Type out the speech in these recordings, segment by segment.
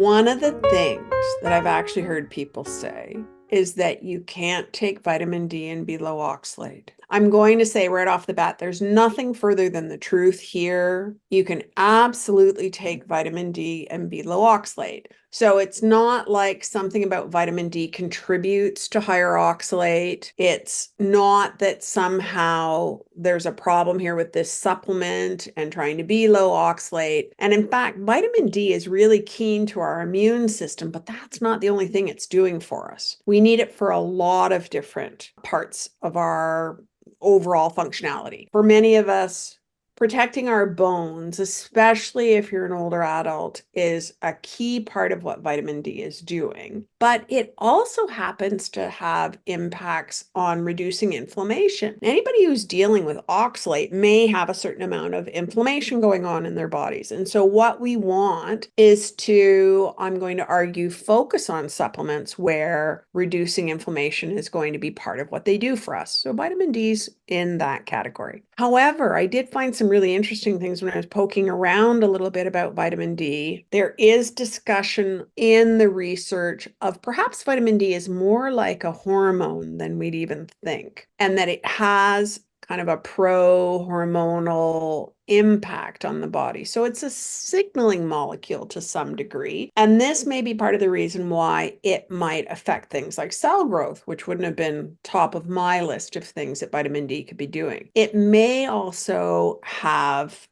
One of the things that I've actually heard people say is that you can't take vitamin D and be low oxalate. I'm going to say right off the bat, there's nothing further than the truth here. You can absolutely take vitamin D and be low oxalate. So it's not like something about vitamin D contributes to higher oxalate. It's not that somehow there's a problem here with this supplement and trying to be low oxalate. And in fact, vitamin D is really keen to our immune system, but that's not the only thing it's doing for us. We need it for a lot of different parts of our overall functionality. For many of us, protecting our bones, especially if you're an older adult, is a key part of what vitamin D is doing. But it also happens to have impacts on reducing inflammation. Anybody who's dealing with oxalate may have a certain amount of inflammation going on in their bodies. And so what we want is to, I'm going to argue, focus on supplements where reducing inflammation is going to be part of what they do for us. So vitamin D's in that category. However, I did find some really interesting things when I was poking around a little bit about vitamin D. There is discussion in the research of perhaps vitamin D is more like a hormone than we'd even think, and that it has kind of a pro-hormonal impact on the body. So it's a signaling molecule to some degree. And this may be part of the reason why it might affect things like cell growth, which wouldn't have been top of my list of things that vitamin D could be doing. It may also have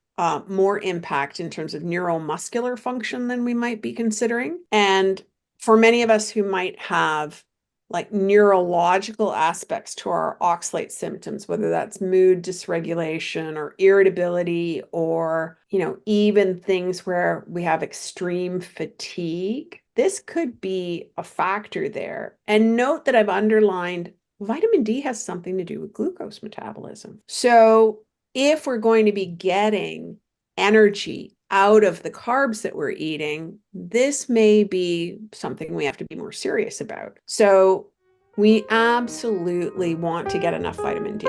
more impact in terms of neuromuscular function than we might be considering. And for many of us who might have like neurological aspects to our oxalate symptoms, whether that's mood dysregulation or irritability, or, even things where we have extreme fatigue. This could be a factor there. And note that I've underlined vitamin D has something to do with glucose metabolism. So if we're going to be getting energy out of the carbs that we're eating, this may be something we have to be more serious about. So we absolutely want to get enough vitamin D.